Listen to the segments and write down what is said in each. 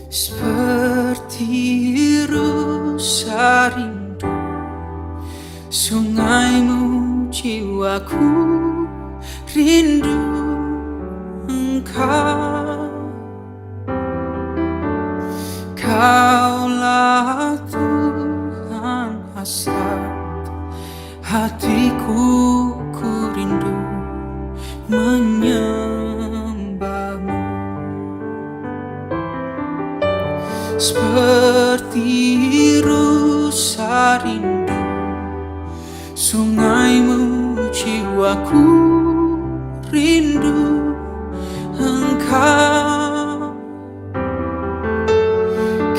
Seperti rusa rindu sungaimu, jiwaku rindu Engkau. Kaulah Tuhan hasrat hatiku, ku rindu menyembahmu. Seperti rusa rindu sungaimu, jiwaku rindu Engkau.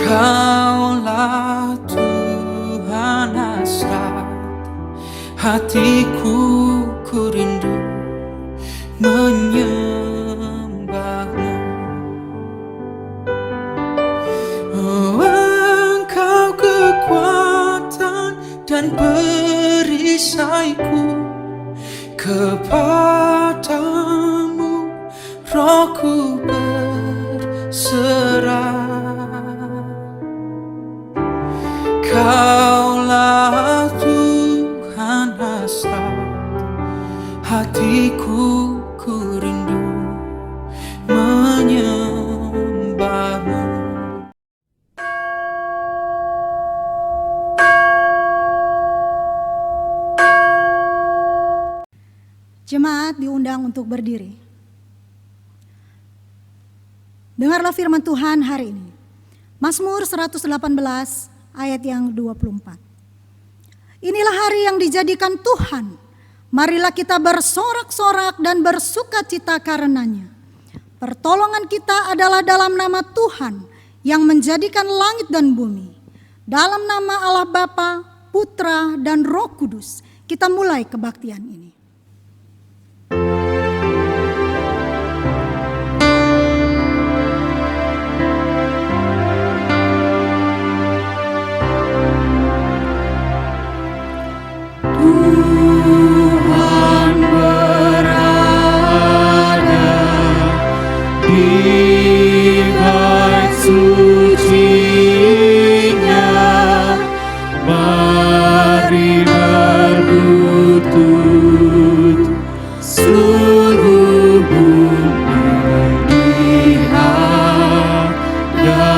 Kaulah Tuhan hasrat hatiku, ku rindu menyembahmu. Oh, Engkau kekuatan dan perisaiku, kepadamu rohku berserah. Kaulah Tuhan hasrat hatiku, ku rindu menyembahmu. Jemaat diundang untuk berdiri. Dengarlah firman Tuhan hari ini. Mazmur 118 ayat yang 24. Inilah hari yang dijadikan Tuhan. Marilah kita bersorak-sorak dan bersukacita karenanya. Pertolongan kita adalah dalam nama Tuhan yang menjadikan langit dan bumi. Dalam nama Allah Bapa, Putra, dan Roh Kudus, kita mulai kebaktian ini. Tuhan berada di bait suci-Nya, mari berlutut seluruh bumi di hadapan-Nya.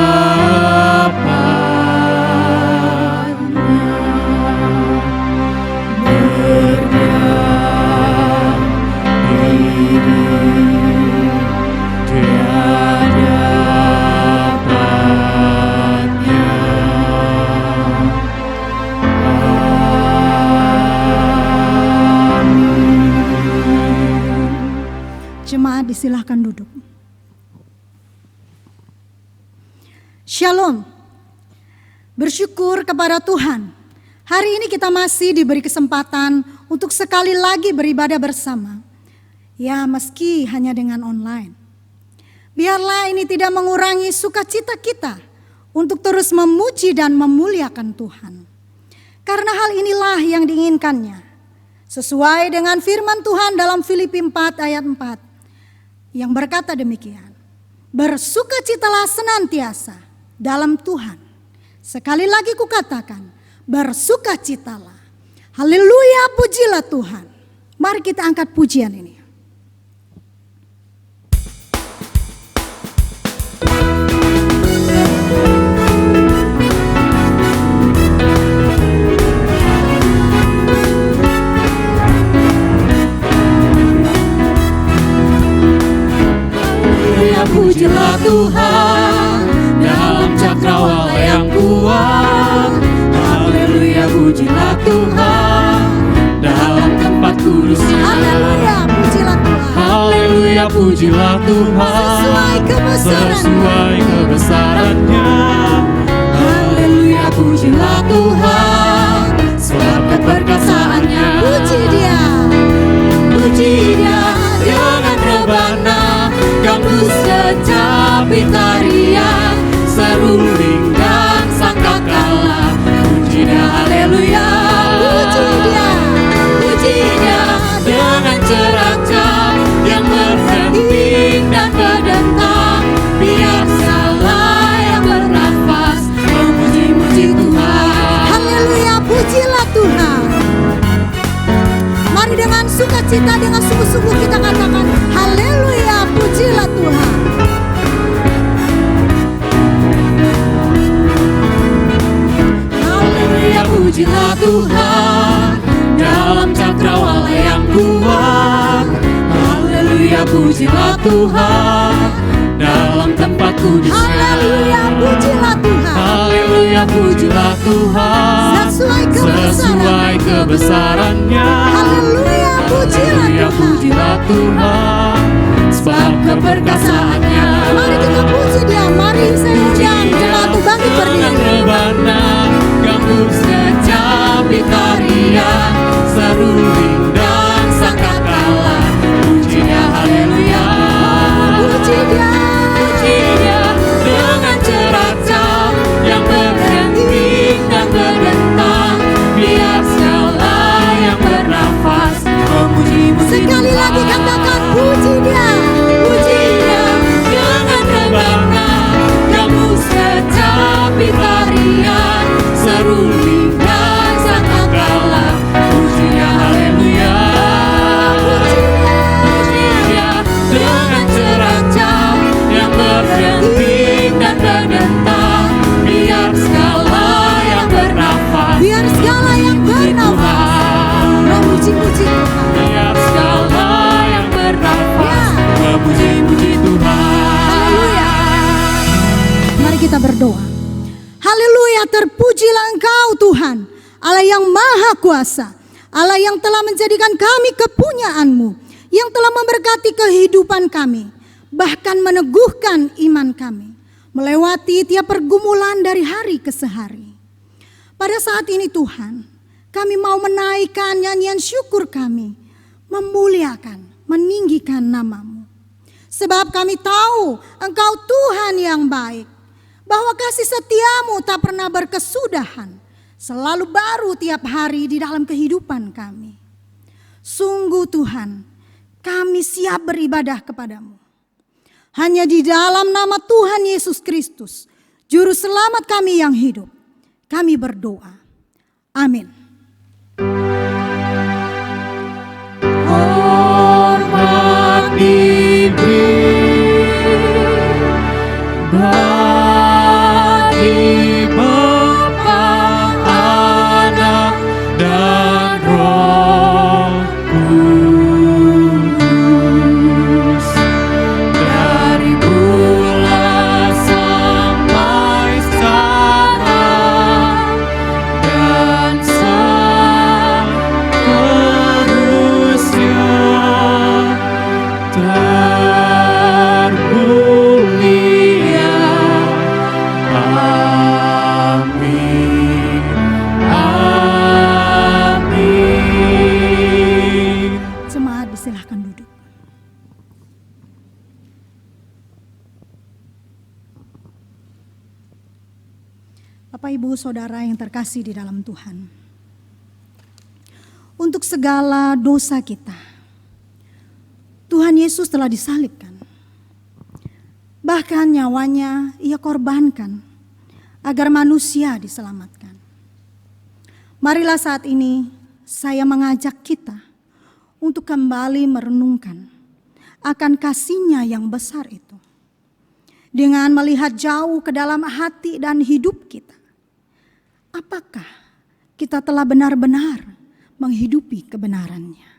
Jemaat disilahkan duduk. Shalom. Bersyukur kepada Tuhan. Hari ini kita masih diberi kesempatan untuk sekali lagi beribadah bersama. Ya, meski hanya dengan online. Biarlah ini tidak mengurangi sukacita kita untuk terus memuji dan memuliakan Tuhan. Karena hal inilah yang diinginkannya. Sesuai dengan firman Tuhan dalam Filipi 4 ayat 4. Yang berkata demikian. Bersukacitalah senantiasa dalam Tuhan. Sekali lagi kukatakan, bersukacitalah. Haleluya, pujilah Tuhan. Mari kita angkat pujian ini. Pujilah Tuhan dalam cakrawala yang kuat. Haleluya, pujilah Tuhan dalam tempat kudus-Nya. Haleluya, pujilah Tuhan. Haleluya, pujilah Tuhan sesuai kebesaran-Nya. Haleluya, pujilah Tuhan sebab keperkasaannya. Puji Dia, puji Dia dengan rebana, gambus kecapi tarian, seruling dan sangkakala. Puji Dia, haleluya. Puji Dia dengan ceracap yang berhenting dan berdentang. Biar salah yang sukacita dengan sungguh-sungguh kita katakan haleluya, pujilah Tuhan. Haleluya, pujilah Tuhan dalam cakrawala yang kuat. Haleluya, pujilah Tuhan dalam tempat kudus. Haleluya, pujilah Tuhan. Haleluya, pujilah Tuhan sesuai kebesarannya. Haleluya, pujilah Haleluya, Tuhan. pujilah Tuhan sebab keperkasaannya. Mari kita puji Dia. Mari saya undang jemaat untuk bangkit berdiri. Rebana, gambus kecapi tarian, seruling dan sangkakala. Puji Dia, haleluya. Puji Dia. Puji Dia dengan ceracam yang berhenting dan berdentang. Biar segala yang bernafas memuji-muji Sekali Tuhan. lagi katakan puji Dia. Puji Dia dengan rebana, gambus kecapi tarian, seruling dan sangkakala. Puji Dia, haleluya. Puji Dia dengan ceracam yang berhenting dan berdentang. Biar segala yang bernafas Biar segala yang bernafas memuji-muji Tuhan. Biar segala yang bernafas memuji-muji Tuhan. Haleluya. Mari kita berdoa. Haleluya, terpujilah Engkau Tuhan, Allah yang Maha Kuasa, Allah yang telah menjadikan kami kepunyaan-Mu, yang telah memberkati kehidupan kami, bahkan meneguhkan iman kami, melewati tiap pergumulan dari hari ke hari. Pada saat ini Tuhan, kami mau menaikkan nyanyian syukur kami, memuliakan, meninggikan nama-Mu. Sebab kami tahu Engkau Tuhan yang baik, bahwa kasih setia-Mu tak pernah berkesudahan, selalu baru tiap hari di dalam kehidupan kami. Sungguh Tuhan, kami siap beribadah kepadamu. Hanya di dalam nama Tuhan Yesus Kristus, Juru Selamat kami yang hidup, kami berdoa. Amin. Hormat diberi bagi Bapa, Anak, dan Roh Kudus, dari mula sampai sekarang dan seterusnya. Termulia. Amin. Amin. Jemaat disilahkan duduk. Bapak Ibu Saudara yang terkasih di dalam Tuhan, untuk segala dosa kita, Tuhan Yesus telah disalibkan. Bahkan nyawanya Ia korbankan agar manusia diselamatkan. Marilah saat ini saya mengajak kita untuk kembali merenungkan akan kasih-Nya yang besar itu. Dengan melihat jauh ke dalam hati dan hidup kita, apakah kita telah benar-benar menghidupi kebenaran-Nya?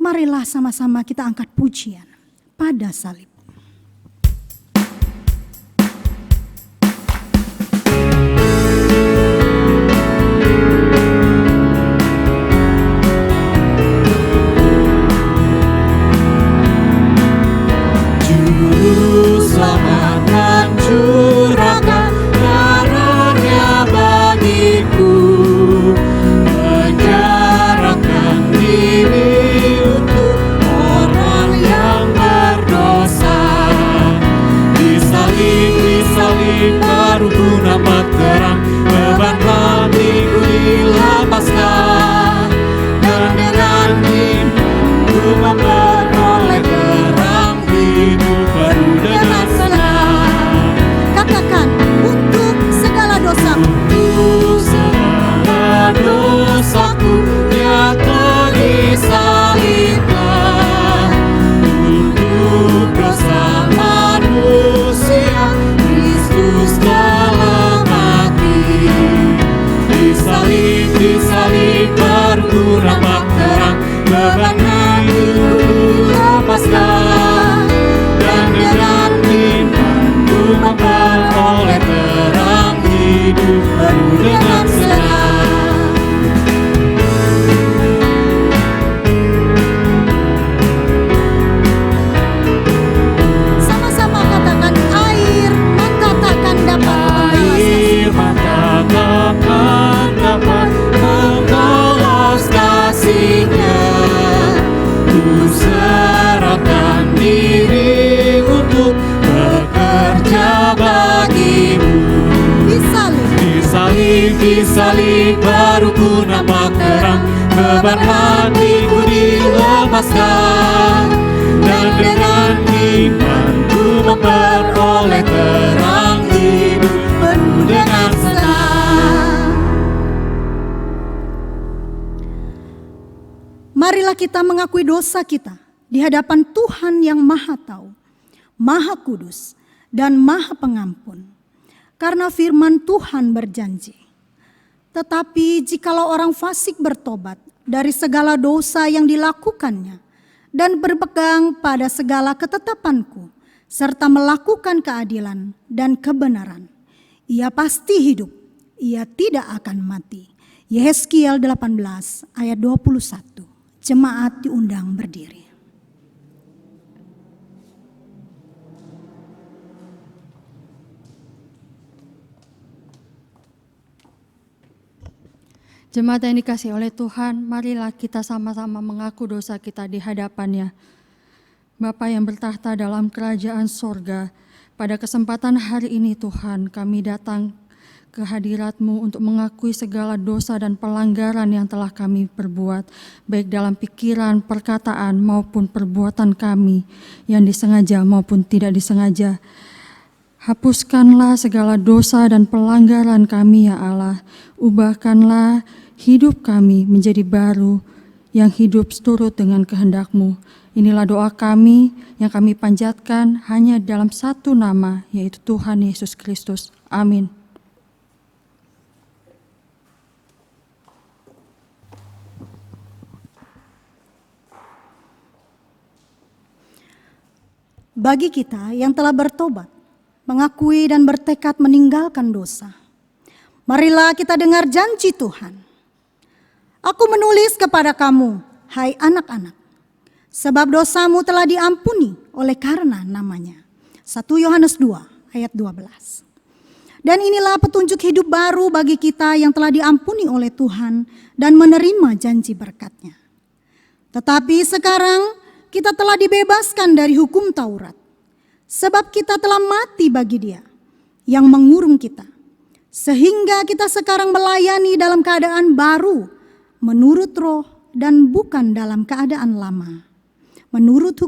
Marilah sama-sama kita angkat pujian pada salib. Juru selamat hancurkan darahnya bagiku, menyerahkan diri untuk orang yang berdosa. Disalib baru nampak terang, beban matiku dilepaskan, dan dengan itu memperoleh terang hidup baru dengan senang. Katakan, untuk segala dosa, Untuk segala dosaku Dia telah disalibkan. memperoleh terang hidup baru dengan senang. Sama-sama katakan air mata takkan dapat Air mata takkan dapat membalas kasih-Nya. Ku serahkan diri untuk bekerja bagimu. Di salib baru ku nampak terang, beban hatiku dilepaskan, dan dengan iman ku memperoleh terang hidup penuh dengan senang. Marilah kita mengakui dosa kita di hadapan Tuhan yang Maha Tahu, Maha Kudus, dan Maha Pengampun. Karena firman Tuhan berjanji, tetapi jikalau orang fasik bertobat dari segala dosa yang dilakukannya dan berpegang pada segala ketetapanku serta melakukan keadilan dan kebenaran, ia pasti hidup, ia tidak akan mati. Yehezkiel 18 ayat 21. Jemaat diundang berdiri. Jemaat yang dikasihi oleh Tuhan, marilah kita sama-sama mengaku dosa kita di hadapan-Nya. Bapa yang bertahta dalam kerajaan sorga, pada kesempatan hari ini Tuhan, kami datang ke hadirat-Mu untuk mengakui segala dosa dan pelanggaran yang telah kami perbuat, baik dalam pikiran, perkataan, maupun perbuatan kami yang disengaja maupun tidak disengaja. Hapuskanlah segala dosa dan pelanggaran kami ya Allah. Ubahkanlah hidup kami menjadi baru yang hidup seturut dengan kehendak-Mu. Inilah doa kami yang kami panjatkan hanya dalam satu nama, yaitu Tuhan Yesus Kristus. Amin. Bagi kita yang telah bertobat, mengakui dan bertekad meninggalkan dosa, marilah kita dengar janji Tuhan. Aku menulis kepada kamu, hai anak-anak, sebab dosamu telah diampuni oleh karena namanya. 1 Yohanes 2 ayat 12. Dan inilah petunjuk hidup baru bagi kita yang telah diampuni oleh Tuhan dan menerima janji berkat-Nya. Tetapi sekarang kita telah dibebaskan dari hukum Taurat, sebab kita telah mati bagi Dia yang mengurung kita, sehingga kita sekarang melayani dalam keadaan baru, menurut roh dan bukan dalam keadaan lama, menurut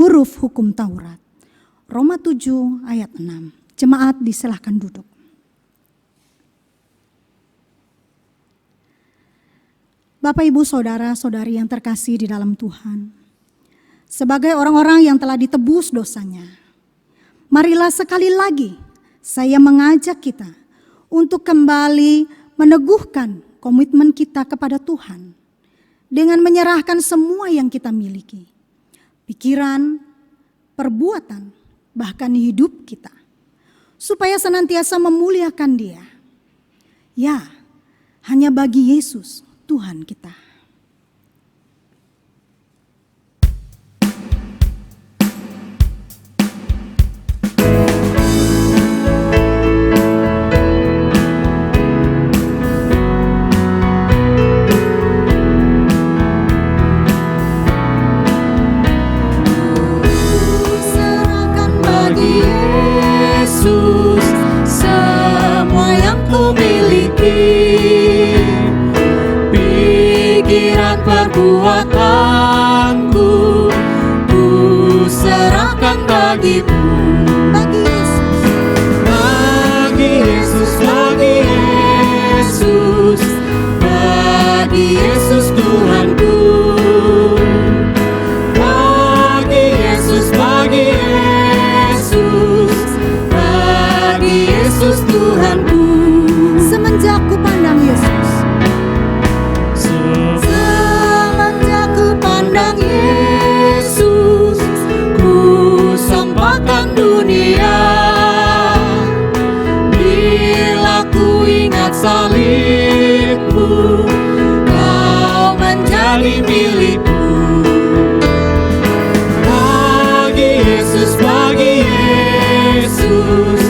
huruf hukum Taurat. Roma 7 ayat 6. Jemaat disilahkan duduk. Bapak, Ibu, Saudara-saudari yang terkasih di dalam Tuhan, sebagai orang-orang yang telah ditebus dosanya, marilah sekali lagi saya mengajak kita untuk kembali meneguhkan komitmen kita kepada Tuhan dengan menyerahkan semua yang kita miliki, pikiran, perbuatan, bahkan hidup kita, supaya senantiasa memuliakan Dia. Ya, hanya bagi Yesus Tuhan kita. Serahkan bagi Yesus semua yang ku miliki, pikiran, perbuatanku, ku serahkan bagimu. Bagi Yesus, Bagi Yesus, bagi Yesus, bagi Yesus Tuhanku. Bagi Yesus, bagi Yesus, bagi Yesus Tuhanku. semenjak ku pandang Yesus, Semenjak ku pandang Yesus, ku sampaikan dunia. salibmu, kau menjadi milikku. Bagi Yesus, bagi Yesus,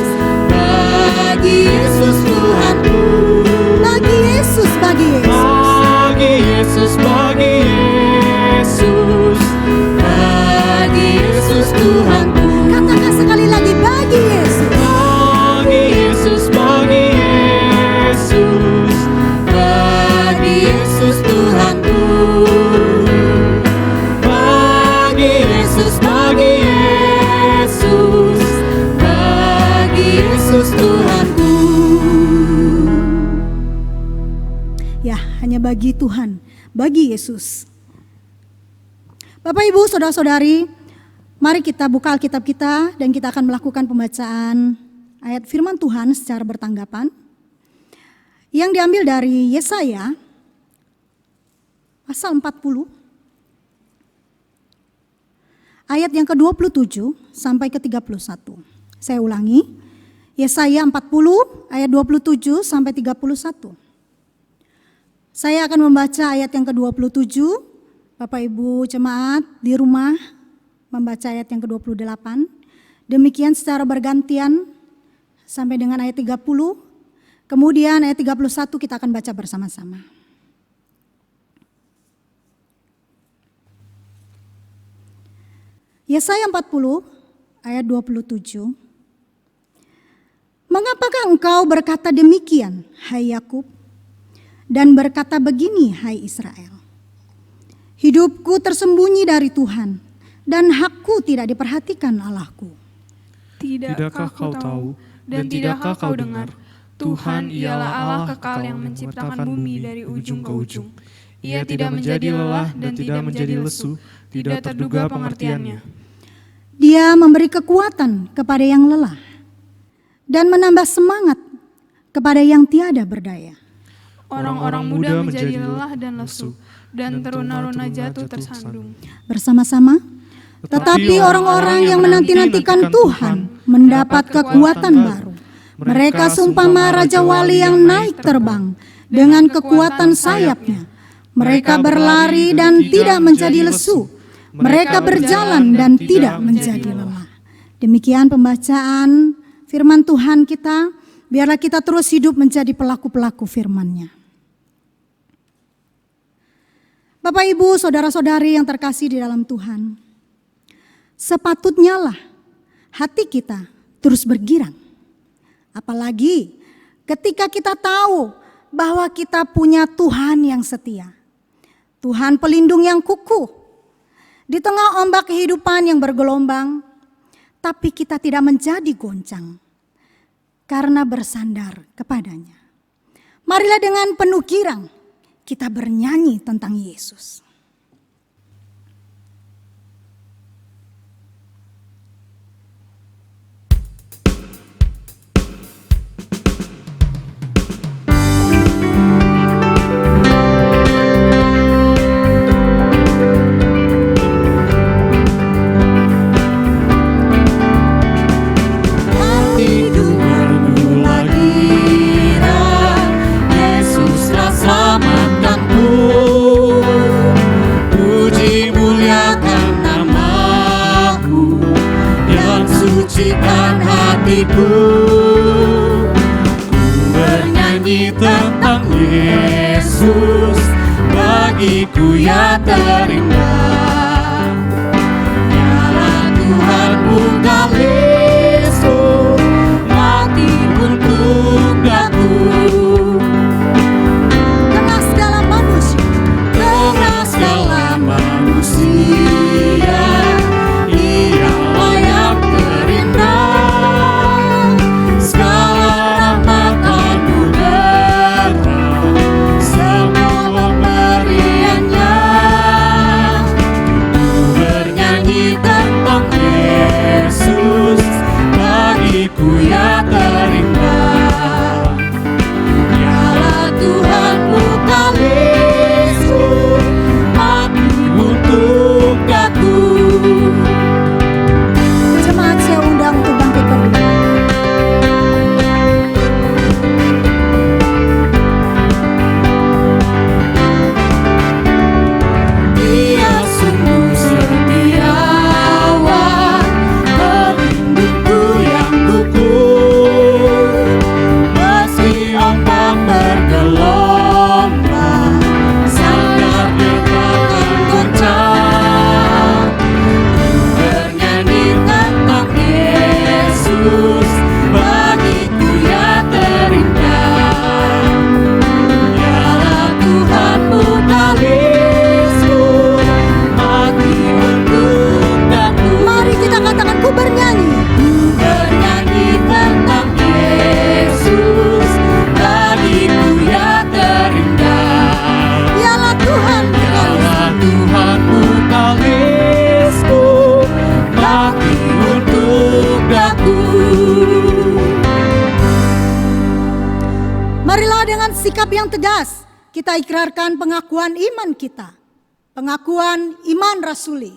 bagi Yesus Tuhanku. Bagi Yesus, bagi Yesus. Bagi Yesus, bagi Yesus, bagi Yesus Tuhanku. Katakan sekali lagi, bagi Yesus. Bagi Yesus, bagi Yesus, bagi Yesus Tuhanku. Bagi Yesus, bagi Yesus, bagi Yesus Tuhanku. Ya, hanya bagi Tuhan, bagi Yesus. Bapak, Ibu, Saudara-saudari, mari kita buka Alkitab kita dan kita akan melakukan pembacaan ayat firman Tuhan secara bertanggapan yang diambil dari Yesaya pasal 40 ayat yang ke-27 sampai ke-31. Saya ulangi, Yesaya 40 ayat 27 sampai 31. Saya akan membaca ayat yang ke-27, Bapak Ibu jemaat di rumah membaca ayat yang ke-28. Demikian secara bergantian sampai dengan ayat 30. Kemudian ayat 31 kita akan baca bersama-sama. Yesaya 40 ayat 27. Mengapakah engkau berkata demikian, hai Yakub? Dan berkata begini, hai Israel. Hidupku tersembunyi dari Tuhan, dan hakku tidak diperhatikan Allahku. Tidakkah kau tahu dan tidakkah kau dengar? Tuhan ialah Allah kekal yang menciptakan bumi dari ujung ke ujung. Ia tidak menjadi lelah dan tidak menjadi lesu, tidak terduga pengertiannya. Dia memberi kekuatan kepada yang lelah, dan menambah semangat kepada yang tiada berdaya. Orang-orang muda menjadi lelah dan lesu, dan teruna-runa jatuh tersandung. Bersama-sama, tetapi orang-orang yang menanti-nantikan Tuhan mendapat kekuatan baru. Mereka seumpama Raja Wali yang naik terbang dengan kekuatan sayapnya. Mereka berlari dan tidak menjadi lesu. Mereka berjalan dan tidak menjadi lelah. Demikian pembacaan firman Tuhan kita. Biarlah kita terus hidup menjadi pelaku-pelaku firman-Nya. Bapak, Ibu, Saudara-saudari yang terkasih di dalam Tuhan, sepatutnya lah hati kita terus bergirang. Apalagi ketika kita tahu bahwa kita punya Tuhan yang setia. Tuhan pelindung yang kukuh. Di tengah ombak kehidupan yang bergelombang, tapi kita tidak menjadi goncang karena bersandar kepadanya. Marilah dengan penuh girang kita bernyanyi tentang Yesus. Hatiku bermula girang, Yesuslah selamatkanku. Puji muliakan nama-Mu yang sucikan hatiku. Ku bernyanyi tentang Yesus, bagiku ya terindah. Nyala Tuhan bukan Yesus, mati untuk daku. Tengah segala manusia, Tengah segala manusia, Ialah yang terindah. Segala rahmat anugerah, semua pemberiannya. Ku bernyanyi tentang Yesus, bagiku ya terindah. Dialah Tuhan bukan Yesus, mati untuk daku. jemaat saya undang untuk bangkit berdiri. sikap yang tegas, kita ikrarkan pengakuan iman kita. Pengakuan iman rasuli.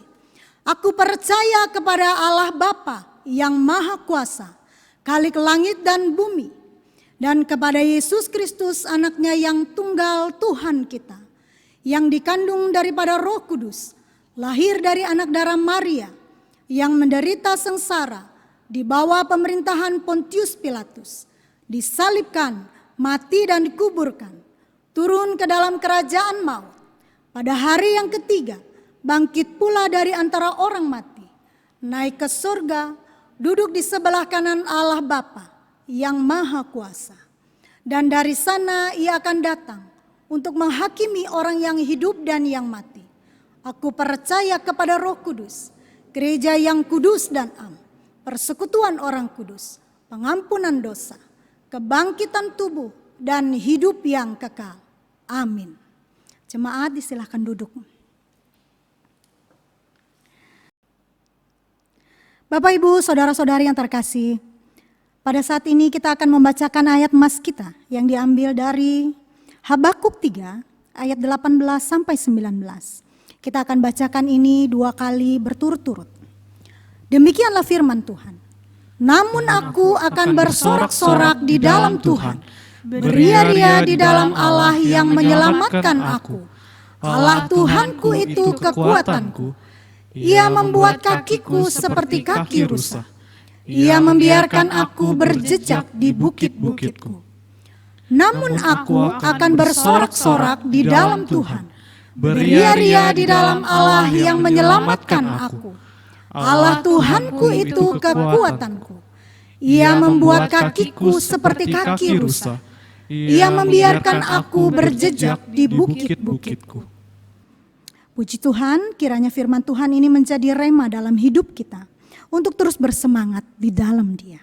Aku percaya kepada Allah Bapa yang Maha Kuasa, Khalik langit dan bumi, dan kepada Yesus Kristus anaknya yang tunggal Tuhan kita, yang dikandung daripada Roh Kudus, lahir dari anak darah Maria, yang menderita sengsara di bawah pemerintahan Pontius Pilatus, disalibkan, mati dan dikuburkan, turun ke dalam kerajaan maut. Pada hari yang ketiga, bangkit pula dari antara orang mati, naik ke surga, duduk di sebelah kanan Allah Bapa yang Maha Kuasa. Dan dari sana ia akan datang untuk menghakimi orang yang hidup dan yang mati. Aku percaya kepada Roh Kudus, gereja yang kudus dan am, persekutuan orang kudus, pengampunan dosa, kebangkitan tubuh, dan hidup yang kekal. Amin. Jemaat disilahkan duduk. Bapak, Ibu, saudara-saudari yang terkasih, pada saat ini kita akan membacakan ayat mas kita yang diambil dari Habakuk 3 ayat 18 sampai 19. Kita akan bacakan ini 2 kali berturut-turut. Demikianlah firman Tuhan. Namun aku akan bersorak-sorak di dalam Tuhan, beria-ria di dalam Allah yang menyelamatkan aku. Allah Tuhanku itu kekuatanku. Ia membuat kakiku seperti kaki rusa. Ia membiarkan aku berjejak di bukit-bukitku. Namun aku akan bersorak-sorak di dalam Tuhan, beria-ria di dalam Allah yang menyelamatkan aku. Allah Tuhanku itu kekuatanku. Ia membuat kakiku seperti kaki rusa. Ia membiarkan aku berjejak di bukit-bukitku. Puji Tuhan, kiranya firman Tuhan ini menjadi rema dalam hidup kita untuk terus bersemangat di dalam Dia.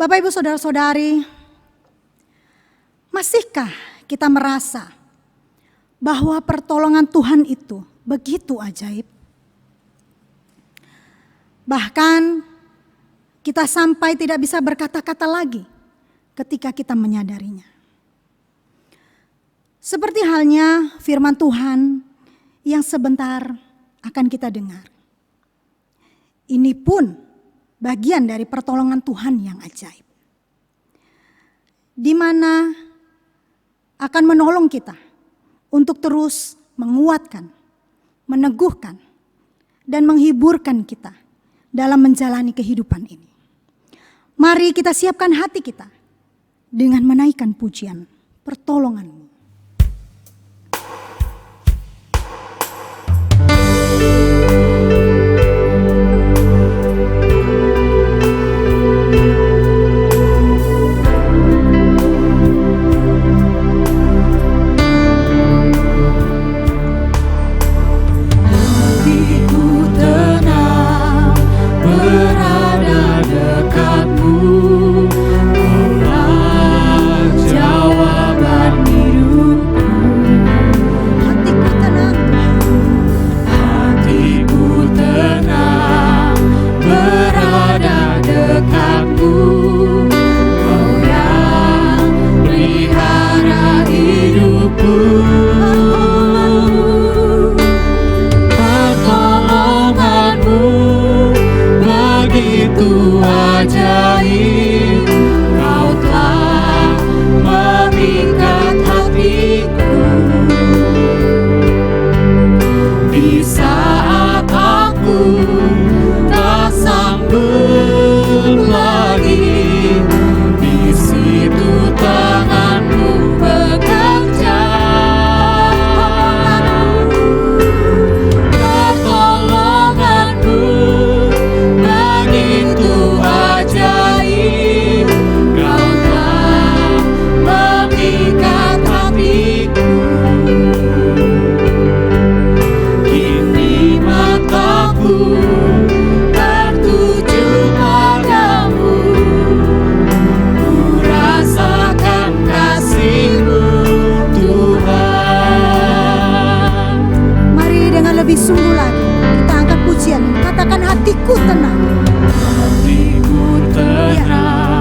Bapak, Ibu, saudara-saudari, masihkah kita merasa bahwa pertolongan Tuhan itu begitu ajaib? Bahkan kita sampai tidak bisa berkata-kata lagi ketika kita menyadarinya. Seperti halnya firman Tuhan yang sebentar akan kita dengar. Ini pun bagian dari pertolongan Tuhan yang ajaib, di mana akan menolong kita untuk terus menguatkan, meneguhkan, dan menghiburkan kita dalam menjalani kehidupan ini. Mari kita siapkan hati kita dengan menaikkan pujian pertolongan-Mu.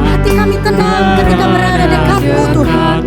Hati kami tenang ketika berada dekatmu, Tuhan.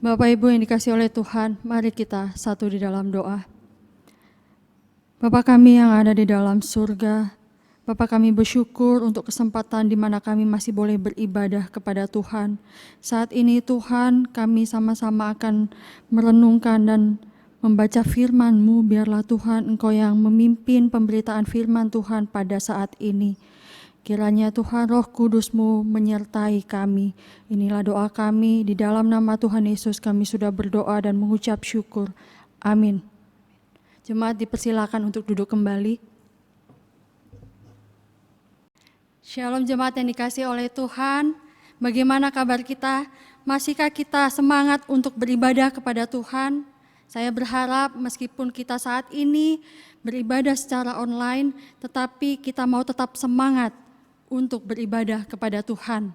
Bapak Ibu yang dikasihi oleh Tuhan, mari kita satu di dalam doa. Bapa kami yang ada di dalam surga, Bapa kami bersyukur untuk kesempatan di mana kami masih boleh beribadah kepada Tuhan. Saat ini Tuhan, kami sama-sama akan merenungkan dan membaca firman-Mu. Biarlah Tuhan Engkau yang memimpin pemberitaan firman Tuhan pada saat ini. Kiranya Tuhan Roh Kudus-Mu menyertai kami. Inilah doa kami, di dalam nama Tuhan Yesus kami sudah berdoa dan mengucap syukur. Amin. Jemaat dipersilakan untuk duduk kembali. Shalom jemaat yang dikasihi oleh Tuhan. Bagaimana kabar kita? Masihkah kita semangat untuk beribadah kepada Tuhan? Saya berharap meskipun kita saat ini beribadah secara online, tetapi kita mau tetap semangat untuk beribadah kepada Tuhan.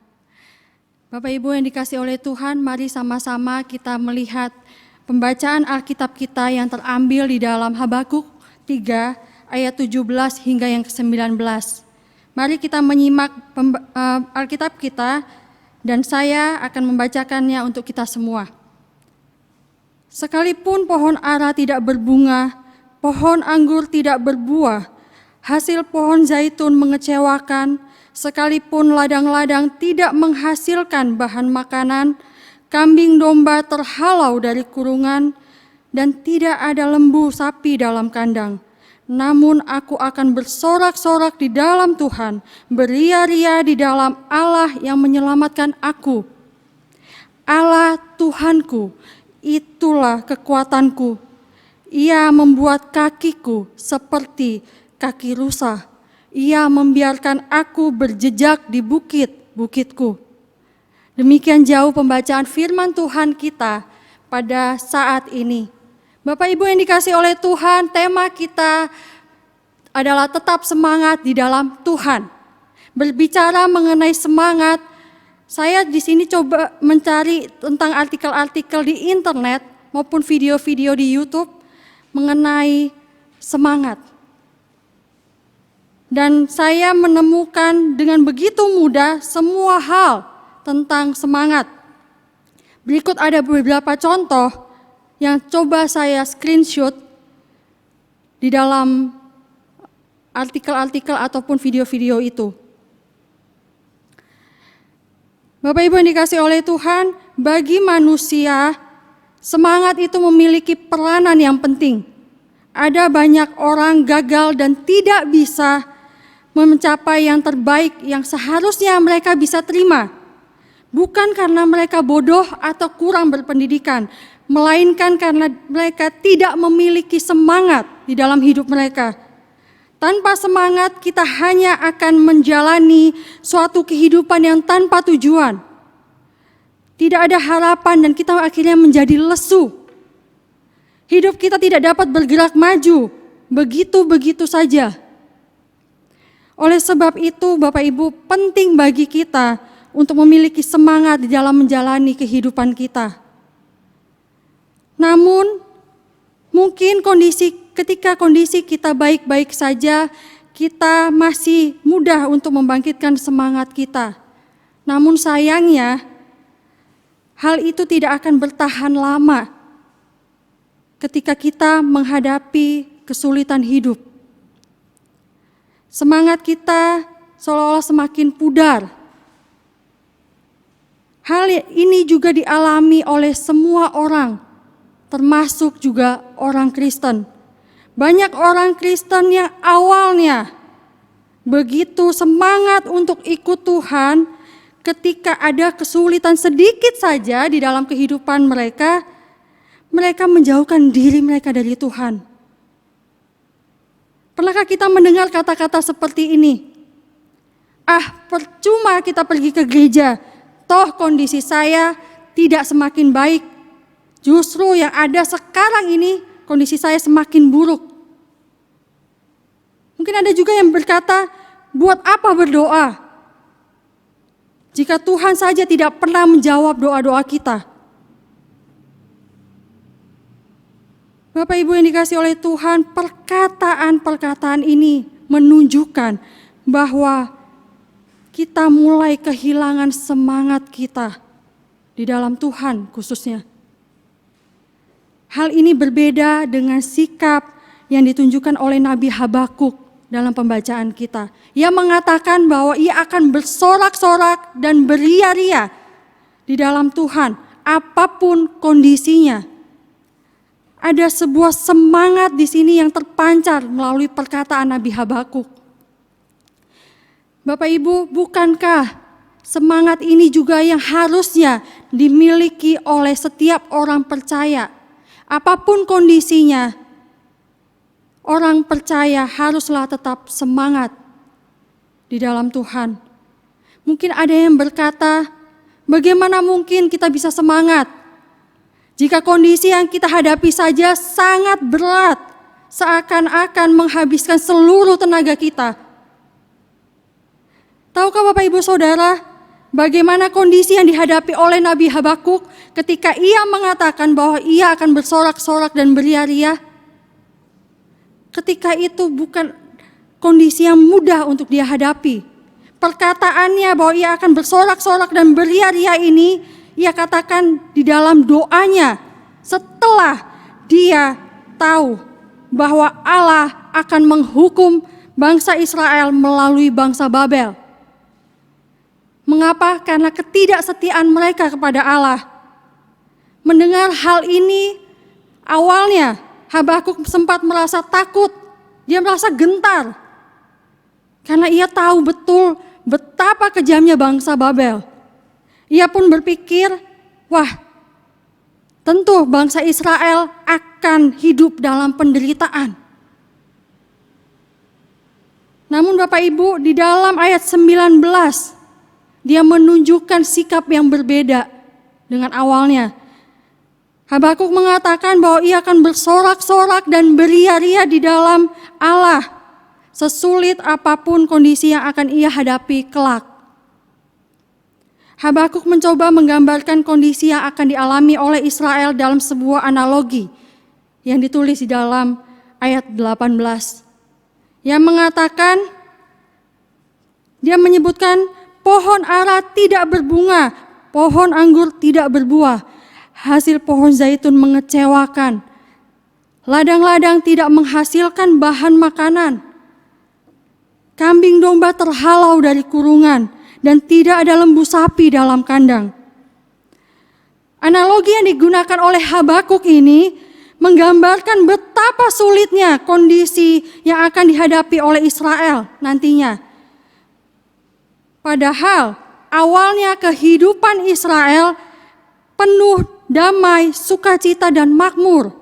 Bapak Ibu yang dikasihi oleh Tuhan, mari sama-sama kita melihat pembacaan Alkitab kita yang terambil di dalam Habakuk 3 ayat 17 hingga yang ke-19. Mari kita menyimak Alkitab kita dan saya akan membacakannya untuk kita semua. Sekalipun pohon ara tidak berbunga, pohon anggur tidak berbuah, hasil pohon zaitun mengecewakan, sekalipun ladang-ladang tidak menghasilkan bahan makanan, kambing domba terhalau dari kurungan, dan tidak ada lembu sapi dalam kandang. Namun aku akan bersorak-sorak di dalam Tuhan, beria-ria di dalam Allah yang menyelamatkan aku. Allah Tuhanku, itulah kekuatanku. Ia membuat kakiku seperti kaki rusa. Ia membiarkan aku berjejak di bukit-bukitku. Demikian jauh pembacaan firman Tuhan kita pada saat ini. Bapak Ibu yang dikasihi oleh Tuhan, tema kita adalah tetap semangat di dalam Tuhan. Berbicara mengenai semangat, saya di sini coba mencari tentang artikel-artikel di internet maupun video-video di YouTube mengenai semangat. Dan saya menemukan dengan begitu mudah semua hal tentang semangat. Berikut ada beberapa contoh yang coba saya screenshot di dalam artikel-artikel ataupun video-video itu. Bapak Ibu yang dikasihi oleh Tuhan, bagi manusia, semangat itu memiliki peranan yang penting. Ada banyak orang gagal dan tidak bisa mencapai yang terbaik yang seharusnya mereka bisa terima. Bukan karena mereka bodoh atau kurang berpendidikan, melainkan karena mereka tidak memiliki semangat di dalam hidup mereka. Tanpa semangat kita hanya akan menjalani suatu kehidupan yang tanpa tujuan. Tidak ada harapan dan kita akhirnya menjadi lesu. Hidup kita tidak dapat bergerak maju, begitu-begitu saja. Oleh sebab itu, Bapak Ibu, penting bagi kita untuk memiliki semangat di dalam menjalani kehidupan kita. Namun, mungkin ketika kondisi kita baik-baik saja, kita masih mudah untuk membangkitkan semangat kita. Namun sayangnya, hal itu tidak akan bertahan lama ketika kita menghadapi kesulitan hidup. Semangat kita seolah-olah semakin pudar. Hal ini juga dialami oleh semua orang, termasuk juga orang Kristen. Banyak orang Kristen yang awalnya begitu semangat untuk ikut Tuhan, ketika ada kesulitan sedikit saja di dalam kehidupan mereka, mereka menjauhkan diri mereka dari Tuhan. Pernahkah kita mendengar kata-kata seperti ini? Percuma kita pergi ke gereja, toh kondisi saya tidak semakin baik. Justru yang ada sekarang ini, kondisi saya semakin buruk. Mungkin ada juga yang berkata, buat apa berdoa? Jika Tuhan saja tidak pernah menjawab doa-doa kita. Bapak Ibu yang dikasihi oleh Tuhan, perkataan-perkataan ini menunjukkan bahwa kita mulai kehilangan semangat kita di dalam Tuhan khususnya. Hal ini berbeda dengan sikap yang ditunjukkan oleh Nabi Habakuk dalam pembacaan kita. Ia mengatakan bahwa ia akan bersorak-sorak dan beria-ria di dalam Tuhan, apapun kondisinya. Ada sebuah semangat di sini yang terpancar melalui perkataan Nabi Habakuk. Bapak Ibu, bukankah semangat ini juga yang harusnya dimiliki oleh setiap orang percaya? Apapun kondisinya, orang percaya haruslah tetap semangat di dalam Tuhan. Mungkin ada yang berkata, bagaimana mungkin kita bisa semangat jika kondisi yang kita hadapi saja sangat berat, seakan-akan menghabiskan seluruh tenaga kita. Tahukah Bapak Ibu Saudara, bagaimana kondisi yang dihadapi oleh Nabi Habakuk ketika ia mengatakan bahwa ia akan bersorak-sorak dan beria-ria? Ketika itu bukan kondisi yang mudah untuk dia hadapi. Perkataannya bahwa ia akan bersorak-sorak dan beria-ria ini, ia katakan di dalam doanya setelah dia tahu bahwa Allah akan menghukum bangsa Israel melalui bangsa Babel. Mengapa? Karena ketidaksetiaan mereka kepada Allah. Mendengar hal ini, awalnya Habakuk sempat merasa takut, dia merasa gentar. Karena ia tahu betul betapa kejamnya bangsa Babel. Ia pun berpikir, wah, tentu bangsa Israel akan hidup dalam penderitaan. Namun Bapak Ibu, di dalam ayat 19, dia menunjukkan sikap yang berbeda dengan awalnya. Habakuk mengatakan bahwa ia akan bersorak-sorak dan beria-ria di dalam Allah, sesulit apapun kondisi yang akan ia hadapi kelak. Habakuk mencoba menggambarkan kondisi yang akan dialami oleh Israel dalam sebuah analogi yang ditulis di dalam ayat 18. Yang mengatakan, dia menyebutkan pohon ara tidak berbunga, pohon anggur tidak berbuah, hasil pohon zaitun mengecewakan, ladang-ladang tidak menghasilkan bahan makanan, kambing domba terhalau dari kurungan, dan tidak ada lembu sapi dalam kandang. Analogi yang digunakan oleh Habakuk ini menggambarkan betapa sulitnya kondisi yang akan dihadapi oleh Israel nantinya. Padahal awalnya kehidupan Israel penuh damai, sukacita, dan makmur.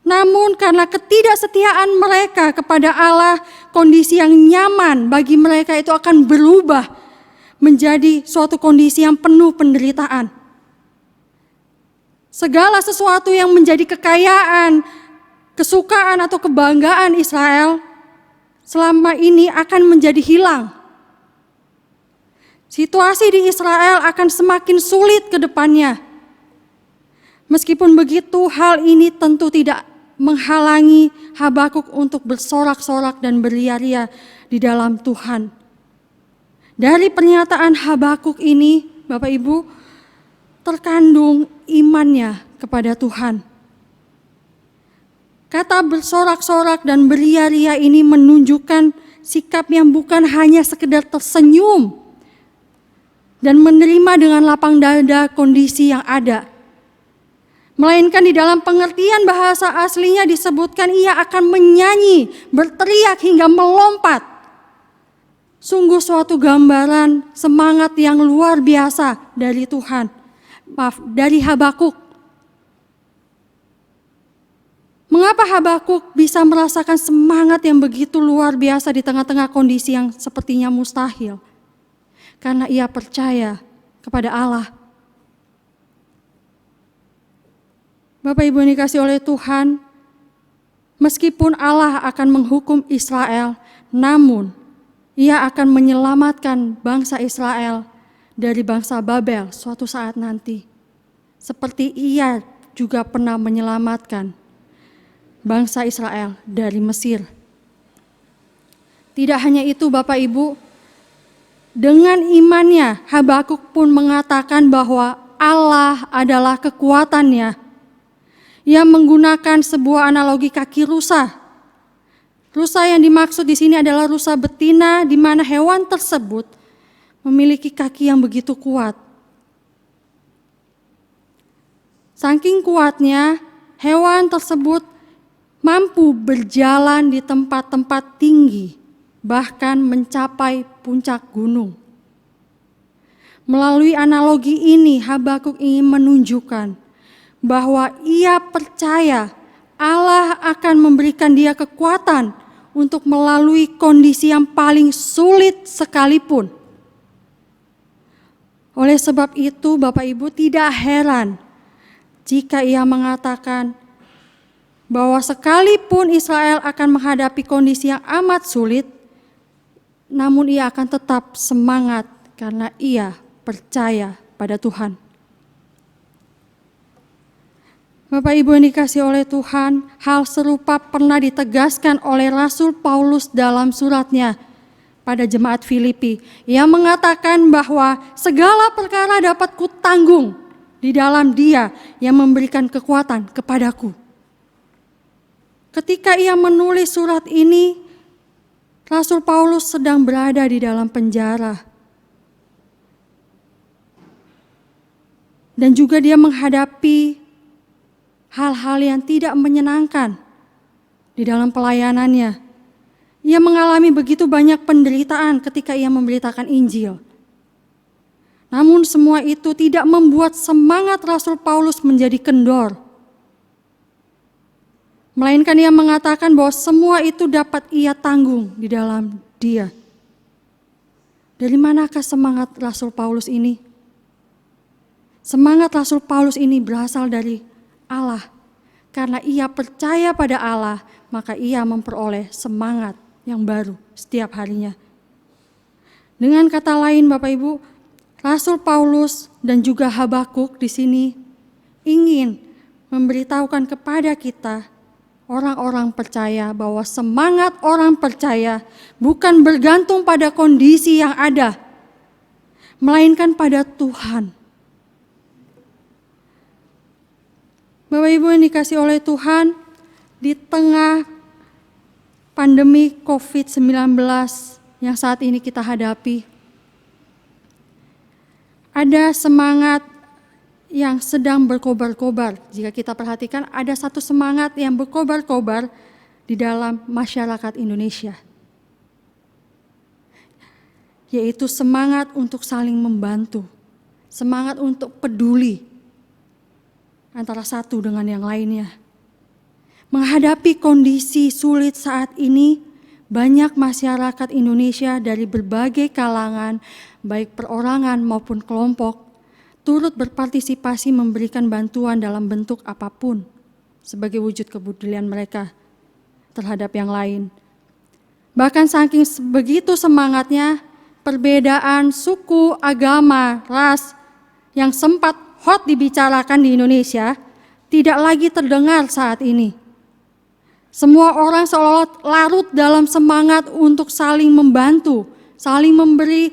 Namun karena ketidaksetiaan mereka kepada Allah, kondisi yang nyaman bagi mereka itu akan berubah menjadi suatu kondisi yang penuh penderitaan. Segala sesuatu yang menjadi kekayaan, kesukaan atau kebanggaan Israel selama ini akan menjadi hilang. Situasi di Israel akan semakin sulit ke depannya. Meskipun begitu, hal ini tentu tidak menghalangi Habakuk untuk bersorak-sorak dan beria-ria di dalam Tuhan. Dari pernyataan Habakuk ini, Bapak Ibu, terkandung imannya kepada Tuhan. Kata bersorak-sorak dan beria-ria ini menunjukkan sikap yang bukan hanya sekedar tersenyum dan menerima dengan lapang dada kondisi yang ada, melainkan di dalam pengertian bahasa aslinya disebutkan ia akan menyanyi, berteriak hingga melompat. Sungguh suatu gambaran semangat yang luar biasa dari dari Habakuk. Mengapa Habakuk bisa merasakan semangat yang begitu luar biasa di tengah-tengah kondisi yang sepertinya mustahil? Karena ia percaya kepada Allah. Bapak Ibu yang dikasihi oleh Tuhan, meskipun Allah akan menghukum Israel, namun ia akan menyelamatkan bangsa Israel dari bangsa Babel suatu saat nanti. Seperti ia juga pernah menyelamatkan bangsa Israel dari Mesir. Tidak hanya itu Bapak Ibu, dengan imannya Habakuk pun mengatakan bahwa Allah adalah kekuatannya. Ia menggunakan sebuah analogi kaki rusa. Rusa yang dimaksud di sini adalah rusa betina, di mana hewan tersebut memiliki kaki yang begitu kuat. Saking kuatnya, hewan tersebut mampu berjalan di tempat-tempat tinggi, bahkan mencapai puncak gunung. Melalui analogi ini, Habakuk ingin menunjukkan bahwa ia percaya Allah akan memberikan dia kekuatan untuk melalui kondisi yang paling sulit sekalipun. Oleh sebab itu, Bapak Ibu, tidak heran jika ia mengatakan bahwa sekalipun Israel akan menghadapi kondisi yang amat sulit, namun ia akan tetap semangat karena ia percaya pada Tuhan. Bapak Ibu yang dikasihi oleh Tuhan, hal serupa pernah ditegaskan oleh Rasul Paulus dalam suratnya pada jemaat Filipi. Ia mengatakan bahwa segala perkara dapat kutanggung di dalam Dia yang memberikan kekuatan kepadaku. Ketika ia menulis surat ini, Rasul Paulus sedang berada di dalam penjara. Dan juga dia menghadapi hal-hal yang tidak menyenangkan di dalam pelayanannya. Ia mengalami begitu banyak penderitaan ketika ia memberitakan Injil. Namun semua itu tidak membuat semangat Rasul Paulus menjadi kendor. Melainkan ia mengatakan bahwa semua itu dapat ia tanggung di dalam Dia. Dari manakah semangat Rasul Paulus ini? Semangat Rasul Paulus ini berasal dari Allah. Karena ia percaya pada Allah, maka ia memperoleh semangat yang baru setiap harinya. Dengan kata lain, Bapak Ibu, Rasul Paulus dan juga Habakuk di sini ingin memberitahukan kepada kita, orang-orang percaya, bahwa semangat orang percaya bukan bergantung pada kondisi yang ada, melainkan pada Tuhan. Bapak Ibu yang dikasihi oleh Tuhan, di tengah pandemi COVID-19 yang saat ini kita hadapi, ada semangat yang sedang berkobar-kobar. Jika kita perhatikan, ada satu semangat yang berkobar-kobar di dalam masyarakat Indonesia, yaitu semangat untuk saling membantu, semangat untuk peduli antara satu dengan yang lainnya. Menghadapi kondisi sulit saat ini, banyak masyarakat Indonesia dari berbagai kalangan, baik perorangan maupun kelompok, turut berpartisipasi memberikan bantuan dalam bentuk apapun sebagai wujud kepedulian mereka terhadap yang lain. Bahkan saking begitu semangatnya, perbedaan suku, agama, ras yang sempat hot dibicarakan di Indonesia tidak lagi terdengar saat ini. Semua orang seolah larut dalam semangat untuk saling membantu, saling memberi,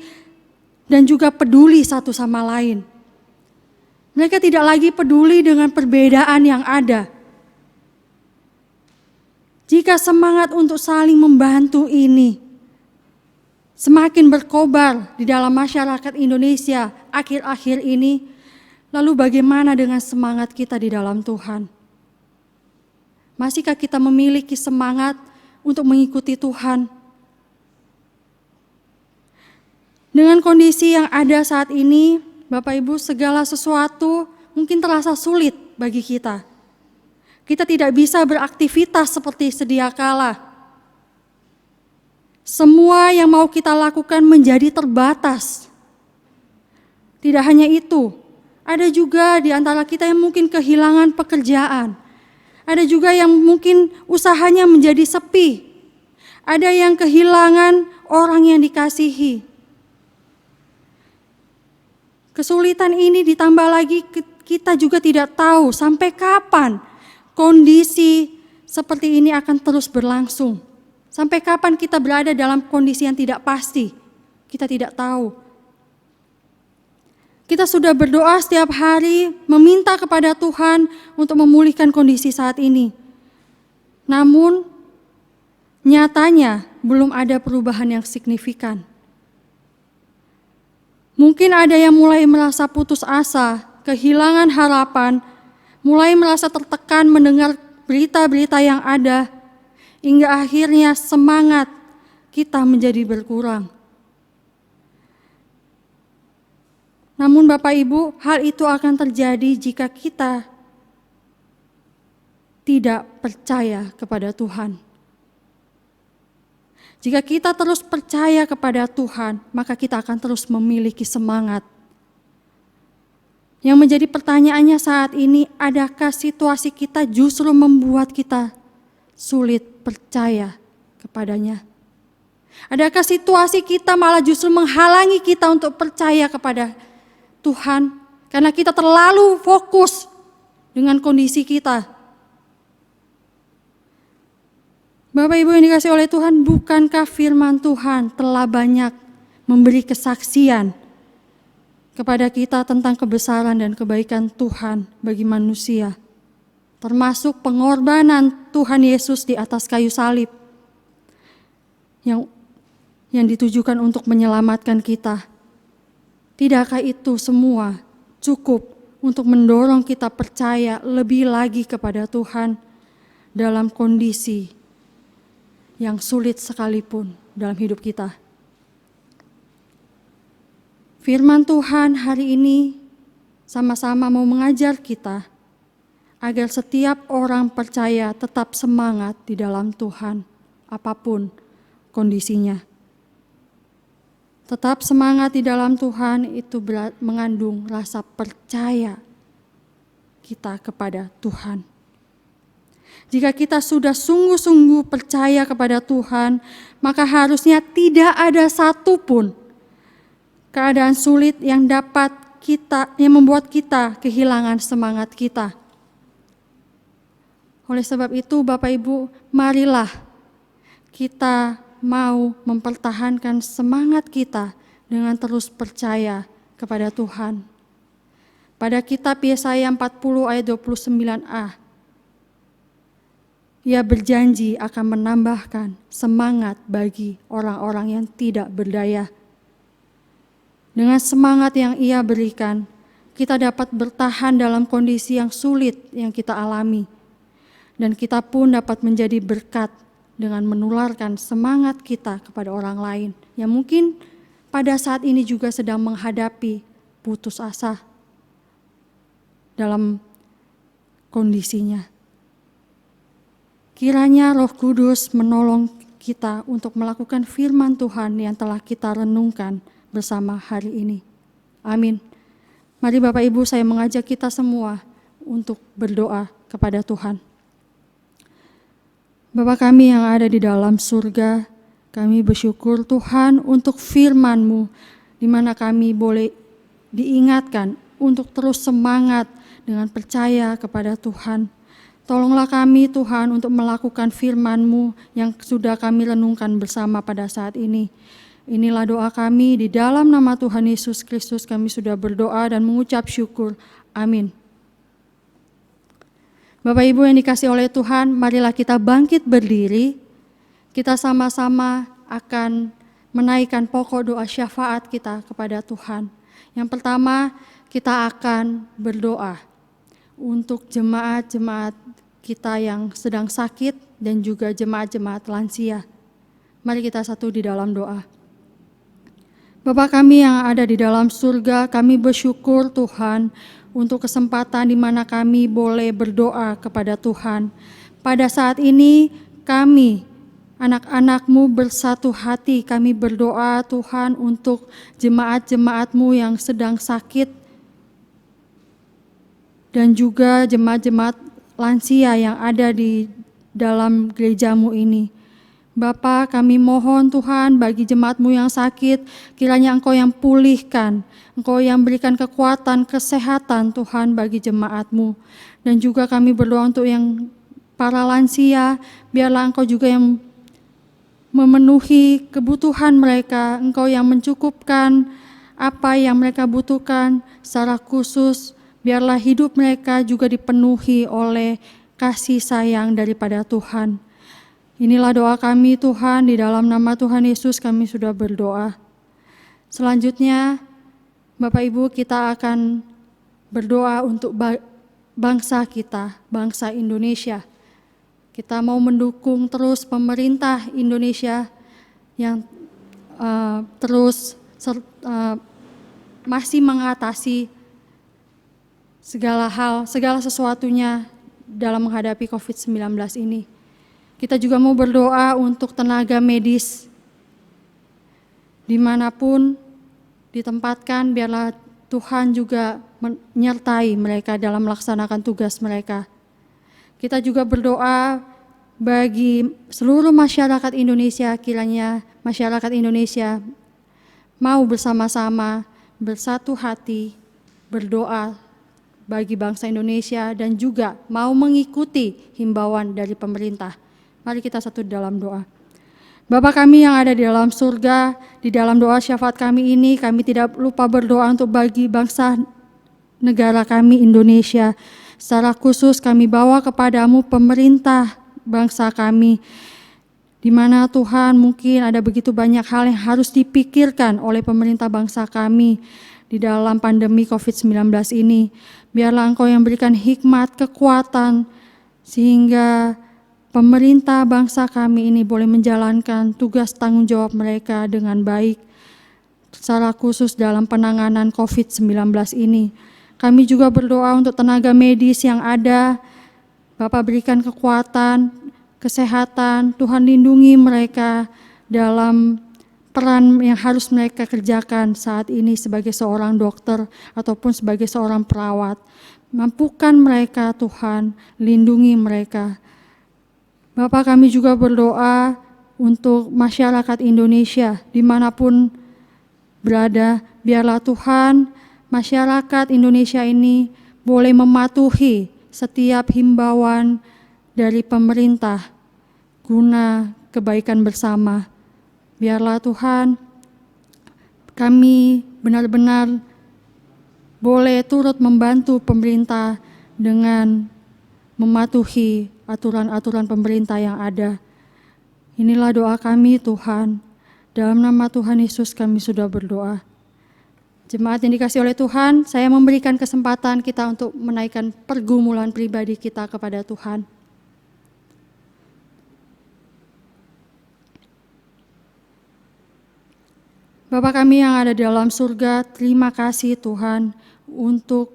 dan juga peduli satu sama lain. Mereka tidak lagi peduli dengan perbedaan yang ada. Jika semangat untuk saling membantu ini semakin berkobar di dalam masyarakat Indonesia akhir-akhir ini, lalu bagaimana dengan semangat kita di dalam Tuhan? Masihkah kita memiliki semangat untuk mengikuti Tuhan? Dengan kondisi yang ada saat ini, Bapak Ibu, segala sesuatu mungkin terasa sulit bagi kita. Kita tidak bisa beraktivitas seperti sedia kala. Semua yang mau kita lakukan menjadi terbatas. Tidak hanya itu, ada juga di antara kita yang mungkin kehilangan pekerjaan. Ada juga yang mungkin usahanya menjadi sepi. Ada yang kehilangan orang yang dikasihi. Kesulitan ini ditambah lagi kita juga tidak tahu sampai kapan kondisi seperti ini akan terus berlangsung. Sampai kapan kita berada dalam kondisi yang tidak pasti, kita tidak tahu. Kita sudah berdoa setiap hari, meminta kepada Tuhan untuk memulihkan kondisi saat ini. Namun, nyatanya belum ada perubahan yang signifikan. Mungkin ada yang mulai merasa putus asa, kehilangan harapan, mulai merasa tertekan mendengar berita-berita yang ada, hingga akhirnya semangat kita menjadi berkurang. Namun Bapak Ibu, hal itu akan terjadi jika kita tidak percaya kepada Tuhan. Jika kita terus percaya kepada Tuhan, maka kita akan terus memiliki semangat. Yang menjadi pertanyaannya saat ini, adakah situasi kita justru membuat kita sulit percaya kepadanya? Adakah situasi kita malah justru menghalangi kita untuk percaya kepada Tuhan, karena kita terlalu fokus dengan kondisi kita? Bapak Ibu yang dikasihi oleh Tuhan, bukankah firman Tuhan telah banyak memberi kesaksian kepada kita tentang kebesaran dan kebaikan Tuhan bagi manusia, termasuk pengorbanan Tuhan Yesus di atas kayu salib yang ditujukan untuk menyelamatkan kita? Tidakkah itu semua cukup untuk mendorong kita percaya lebih lagi kepada Tuhan dalam kondisi yang sulit sekalipun dalam hidup kita? Firman Tuhan hari ini sama-sama mau mengajar kita agar setiap orang percaya tetap semangat di dalam Tuhan, apapun kondisinya. Tetap semangat di dalam Tuhan itu mengandung rasa percaya kita kepada Tuhan. Jika kita sudah sungguh-sungguh percaya kepada Tuhan, maka harusnya tidak ada satupun keadaan sulit yang membuat kita kehilangan semangat kita. Oleh sebab itu, Bapak Ibu, marilah kita mau mempertahankan semangat kita dengan terus percaya kepada Tuhan. Pada kitab Yesaya 40 ayat 29a, Ia berjanji akan menambahkan semangat bagi orang-orang yang tidak berdaya. Dengan semangat yang Ia berikan, kita dapat bertahan dalam kondisi yang sulit yang kita alami. Dan kita pun dapat menjadi berkat dengan menularkan semangat kita kepada orang lain yang mungkin pada saat ini juga sedang menghadapi putus asa dalam kondisinya. Kiranya Roh Kudus menolong kita untuk melakukan firman Tuhan yang telah kita renungkan bersama hari ini. Amin. Mari Bapak Ibu, saya mengajak kita semua untuk berdoa kepada Tuhan. Bapa kami yang ada di dalam surga, kami bersyukur Tuhan untuk firman-Mu, di mana kami boleh diingatkan untuk terus semangat dengan percaya kepada Tuhan. Tolonglah kami Tuhan untuk melakukan firman-Mu yang sudah kami renungkan bersama pada saat ini. Inilah doa kami, di dalam nama Tuhan Yesus Kristus kami sudah berdoa dan mengucap syukur. Amin. Bapak Ibu yang dikasihi oleh Tuhan, marilah kita bangkit berdiri. Kita sama-sama akan menaikkan pokok doa syafaat kita kepada Tuhan. Yang pertama, kita akan berdoa untuk jemaat-jemaat kita yang sedang sakit dan juga jemaat-jemaat lansia. Mari kita satu di dalam doa. Bapa kami yang ada di dalam surga, kami bersyukur Tuhan untuk kesempatan di mana kami boleh berdoa kepada Tuhan. Pada saat ini kami, anak-anak-Mu bersatu hati, kami berdoa Tuhan untuk jemaat-jemaat-Mu yang sedang sakit dan juga jemaat-jemaat lansia yang ada di dalam gereja-Mu ini. Bapa, kami mohon Tuhan bagi jemaat-Mu yang sakit, kiranya Engkau yang pulihkan, Engkau yang berikan kekuatan, kesehatan Tuhan bagi jemaat-Mu. Dan juga kami berdoa untuk yang para lansia, biarlah Engkau juga yang memenuhi kebutuhan mereka, Engkau yang mencukupkan apa yang mereka butuhkan secara khusus. Biarlah hidup mereka juga dipenuhi oleh kasih sayang daripada Tuhan. Inilah doa kami Tuhan, di dalam nama Tuhan Yesus kami sudah berdoa. Selanjutnya Bapak Ibu, kita akan berdoa untuk bangsa kita, bangsa Indonesia. Kita mau mendukung terus pemerintah Indonesia yang terus masih mengatasi segala hal, segala sesuatunya dalam menghadapi COVID-19 ini. Kita juga mau berdoa untuk tenaga medis dimanapun ditempatkan, biarlah Tuhan juga menyertai mereka dalam melaksanakan tugas mereka. Kita juga berdoa bagi seluruh masyarakat Indonesia, kiranya masyarakat Indonesia mau bersama-sama, bersatu hati, berdoa bagi bangsa Indonesia dan juga mau mengikuti himbauan dari pemerintah. Mari kita satu dalam doa. Bapa kami yang ada di dalam surga, di dalam doa syafaat kami ini, kami tidak lupa berdoa untuk bagi bangsa negara kami Indonesia. Secara khusus kami bawa kepadamu pemerintah bangsa kami, di mana Tuhan mungkin ada begitu banyak hal yang harus dipikirkan oleh pemerintah bangsa kami di dalam pandemi COVID-19 ini. Biarlah Engkau yang berikan hikmat, kekuatan, sehingga pemerintah bangsa kami ini boleh menjalankan tugas tanggung jawab mereka dengan baik, secara khusus dalam penanganan COVID-19 ini. Kami juga berdoa untuk tenaga medis yang ada, Bapak berikan kekuatan, kesehatan, Tuhan lindungi mereka dalam peran yang harus mereka kerjakan saat ini sebagai seorang dokter ataupun sebagai seorang perawat. Mampukan mereka Tuhan, lindungi mereka. Bapak kami juga berdoa untuk masyarakat Indonesia dimanapun berada, biarlah Tuhan masyarakat Indonesia ini boleh mematuhi setiap himbauan dari pemerintah guna kebaikan bersama. Biarlah Tuhan kami benar-benar boleh turut membantu pemerintah dengan mematuhi aturan-aturan pemerintah yang ada. Inilah doa kami Tuhan. Dalam nama Tuhan Yesus kami sudah berdoa. Jemaat yang dikasihi oleh Tuhan, saya memberikan kesempatan kita untuk menaikkan pergumulan pribadi kita kepada Tuhan. Bapa kami yang ada di dalam surga, terima kasih Tuhan untuk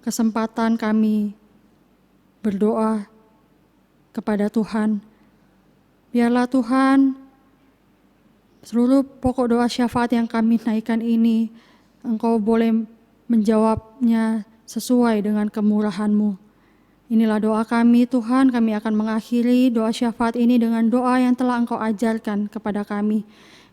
kesempatan kami berdoa kepada Tuhan. Biarlah Tuhan seluruh pokok doa syafaat yang kami naikkan ini, Engkau boleh menjawabnya sesuai dengan kemurahan-Mu. Inilah doa kami Tuhan, kami akan mengakhiri doa syafaat ini dengan doa yang telah Engkau ajarkan kepada kami.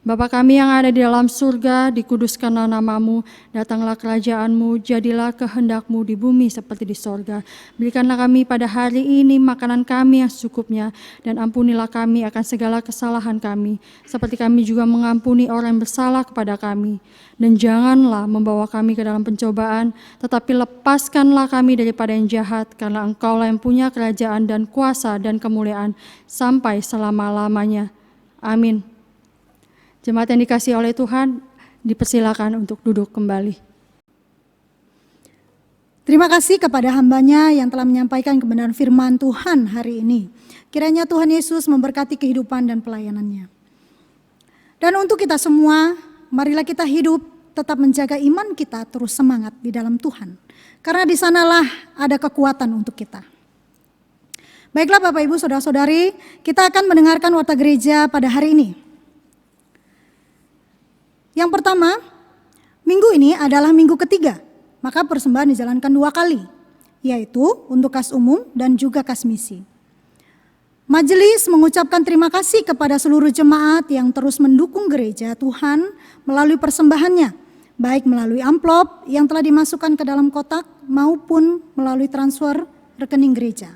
Bapa kami yang ada di dalam surga, dikuduskanlah nama-Mu, datanglah kerajaan-Mu, jadilah kehendak-Mu di bumi seperti di sorga. Berikanlah kami pada hari ini makanan kami yang secukupnya, dan ampunilah kami akan segala kesalahan kami, seperti kami juga mengampuni orang yang bersalah kepada kami. Dan janganlah membawa kami ke dalam pencobaan, tetapi lepaskanlah kami daripada yang jahat, karena Engkau-lah yang punya kerajaan dan kuasa dan kemuliaan sampai selama-lamanya. Amin. Jemaat yang dikasihi oleh Tuhan, dipersilakan untuk duduk kembali. Terima kasih kepada hamba-Nya yang telah menyampaikan kebenaran firman Tuhan hari ini. Kiranya Tuhan Yesus memberkati kehidupan dan pelayanannya. Dan untuk kita semua, marilah kita hidup tetap menjaga iman kita terus semangat di dalam Tuhan. Karena di sanalah ada kekuatan untuk kita. Baiklah Bapak Ibu Saudara-saudari, kita akan mendengarkan warta gereja pada hari ini. Yang pertama, minggu ini adalah minggu ketiga, maka persembahan dijalankan 2 kali, yaitu untuk kas umum dan juga kas misi. Majelis mengucapkan terima kasih kepada seluruh jemaat yang terus mendukung gereja Tuhan melalui persembahannya, baik melalui amplop yang telah dimasukkan ke dalam kotak maupun melalui transfer rekening gereja.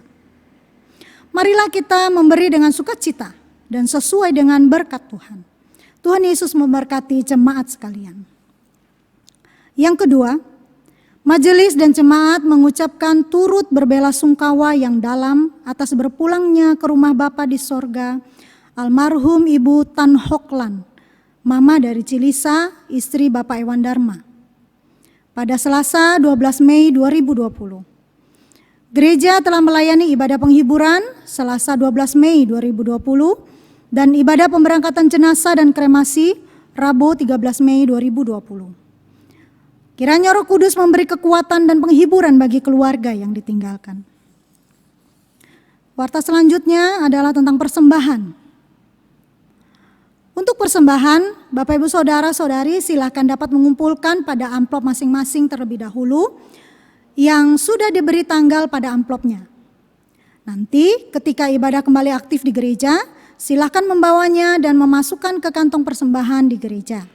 Marilah kita memberi dengan sukacita dan sesuai dengan berkat Tuhan. Tuhan Yesus memberkati jemaat sekalian. Yang kedua, majelis dan jemaat mengucapkan turut berbelasungkawa yang dalam atas berpulangnya ke rumah Bapa di sorga almarhum Ibu Tan Hoklan, mama dari Cilisa, istri Bapak Ewan Dharma, pada Selasa 12 Mei 2020. Gereja telah melayani ibadah penghiburan Selasa 12 Mei 2020 dan ibadah pemberangkatan jenazah dan kremasi Rabu 13 Mei 2020. Kiranya Roh Kudus memberi kekuatan dan penghiburan bagi keluarga yang ditinggalkan. Warta selanjutnya adalah tentang persembahan. Untuk persembahan, Bapak Ibu Saudara-saudari silakan dapat mengumpulkan pada amplop masing-masing terlebih dahulu yang sudah diberi tanggal pada amplopnya. Nanti ketika ibadah kembali aktif di gereja, silakan membawanya dan memasukkan ke kantong persembahan di gereja.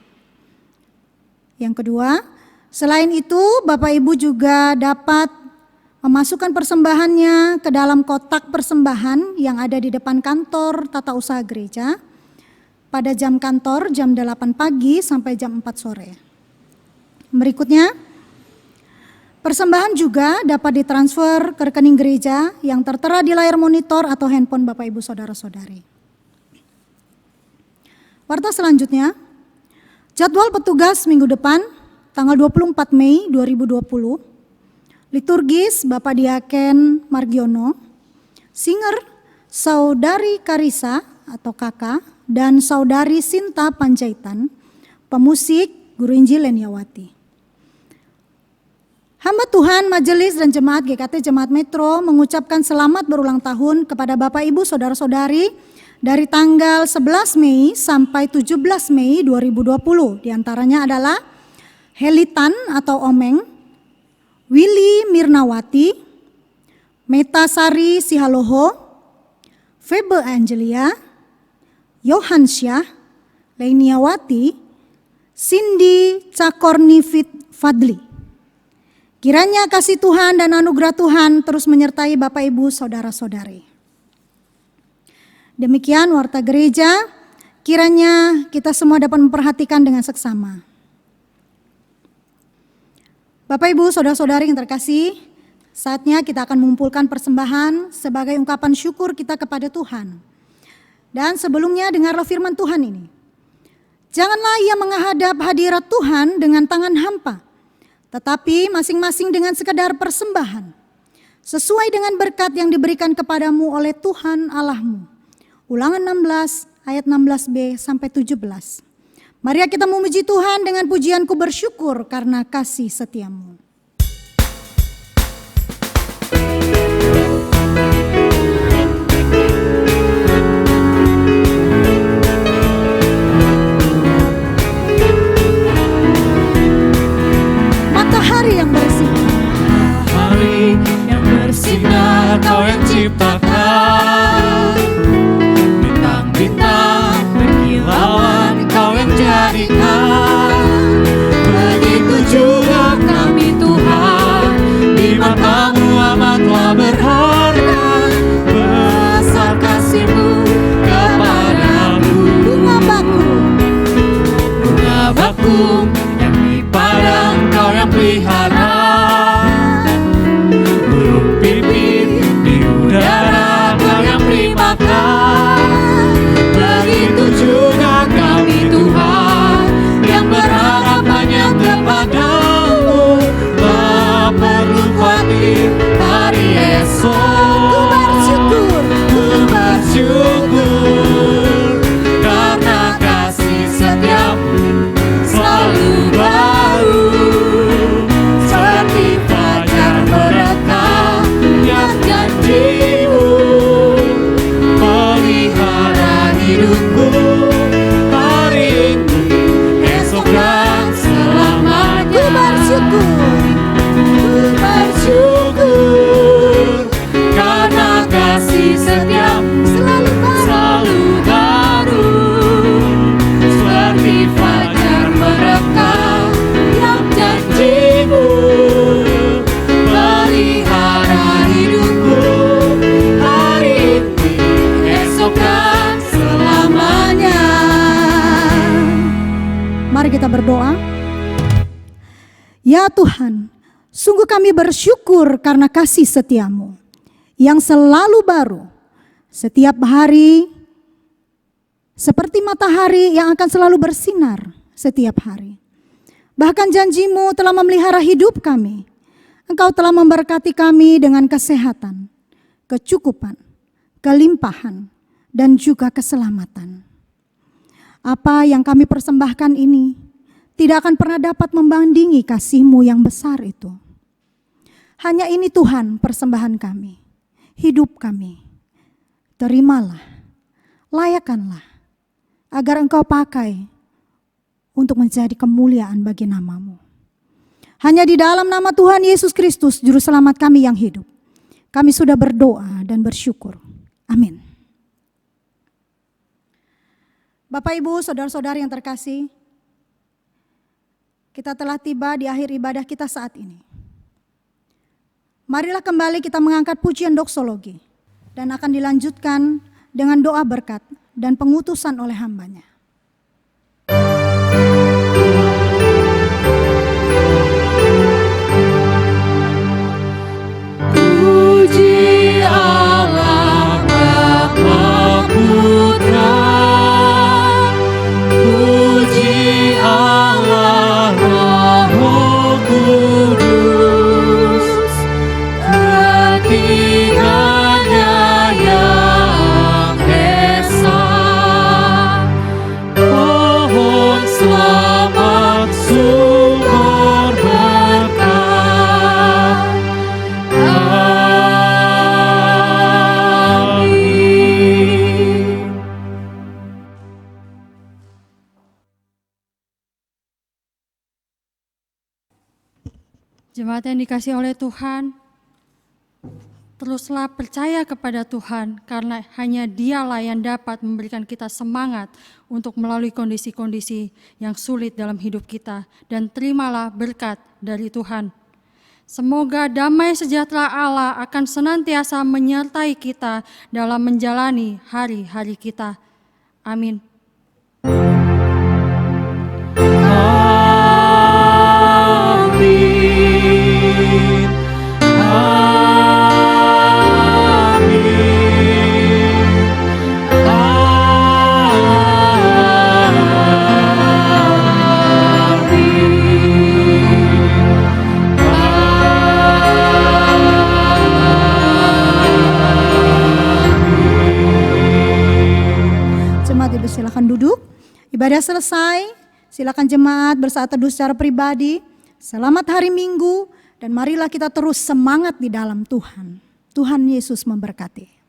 Yang kedua, selain itu Bapak Ibu juga dapat memasukkan persembahannya ke dalam kotak persembahan yang ada di depan kantor tata usaha gereja pada jam kantor jam 8 pagi sampai jam 4 sore. Berikutnya, persembahan juga dapat ditransfer ke rekening gereja yang tertera di layar monitor atau handphone Bapak Ibu Saudara-saudari. Warta selanjutnya, jadwal petugas minggu depan tanggal 24 Mei 2020, liturgis Bapak Diaken Margiono, singer Saudari Karisa atau Kakak, dan Saudari Sinta Panjaitan, pemusik Guru Injil Leniawati. Hamba Tuhan, Majelis dan Jemaat GKT Jemaat Metro mengucapkan selamat berulang tahun kepada Bapak Ibu Saudara-saudari dari tanggal 11 Mei sampai 17 Mei 2020. Di antaranya adalah Helitan atau Omeng, Willy Mirnawati, Metasari Sihaloho, Febe Angelia, Yohansyah, Leniawati, Cindy Cakornifit Fadli. Kiranya kasih Tuhan dan anugerah Tuhan terus menyertai Bapak Ibu Saudara-saudari. Demikian warta gereja, kiranya kita semua dapat memperhatikan dengan seksama. Bapak Ibu Saudara-saudari yang terkasih, saatnya kita akan mengumpulkan persembahan sebagai ungkapan syukur kita kepada Tuhan. Dan sebelumnya dengarlah firman Tuhan ini. Janganlah ia menghadap hadirat Tuhan dengan tangan hampa, tetapi masing-masing dengan sekadar persembahan, sesuai dengan berkat yang diberikan kepadamu oleh Tuhan Allahmu. Ulangan 16 ayat 16b sampai 17. Mari kita memuji Tuhan dengan pujianku bersyukur karena kasih setiamu. Matahari yang bersinar, Matahari yang bersinar, Kau yang ciptakan. Bintang-bintang berkilauan, Kau yang jadikan. Begitu juga kami Tuhan, di mata-Mu amatlah berharga. Besar kasih-Mu kepadamu. bunga bakung, Bunga bakung yang di padang Kau yang pelihara. Burung pipit di udara Kau yang beri makan. Begitu juga kami Tuhan, yang berharap hanya kepada-Mu. Tak perlu khawatir hari esok. Ku bersyukur karena kasih setiamu selalu baru. Seperti fajar berkah yang janji-Mu pelihara hidupku hari ini, esok dan selamanya. Ku bersyukur karena kasih setiamu selalu baru. Seperti fajar berkah yang janji-Mu pelihara hidupku hari ini, esok dan selamanya. Mari kita berdoa. Ya Tuhan, sungguh kami bersyukur karena kasih setiamu yang selalu baru. Setiap hari seperti matahari yang akan selalu bersinar setiap hari. Bahkan janjimu telah memelihara hidup kami. Engkau telah memberkati kami dengan kesehatan, kecukupan, kelimpahan, dan juga keselamatan. Apa yang kami persembahkan ini tidak akan pernah dapat membandingi kasih-Mu yang besar itu. Hanya ini Tuhan persembahan kami, hidup kami. Terimalah, layakkanlah, agar Engkau pakai untuk menjadi kemuliaan bagi nama-Mu. Hanya di dalam nama Tuhan Yesus Kristus, Juru Selamat kami yang hidup, kami sudah berdoa dan bersyukur. Amin. Bapak, Ibu, saudara-saudari yang terkasih, kita telah tiba di akhir ibadah kita saat ini. Marilah kembali kita mengangkat pujian doksologi dan akan dilanjutkan dengan doa berkat dan pengutusan oleh hambanya. Puji Allah Bapa Putra, puji Allah Roh Kudus, ketiganya yang esa. Pohon selamat sumber berkat. Jemaat yang dikasihi oleh Tuhan, teruslah percaya kepada Tuhan karena hanya Dialah yang dapat memberikan kita semangat untuk melalui kondisi-kondisi yang sulit dalam hidup kita, dan terimalah berkat dari Tuhan. Semoga damai sejahtera Allah akan senantiasa menyertai kita dalam menjalani hari-hari kita. Amin. Silakan duduk. Ibadah selesai. Silakan jemaat bersaat teduh secara pribadi. Selamat hari Minggu dan marilah kita terus semangat di dalam Tuhan. Tuhan Yesus memberkati.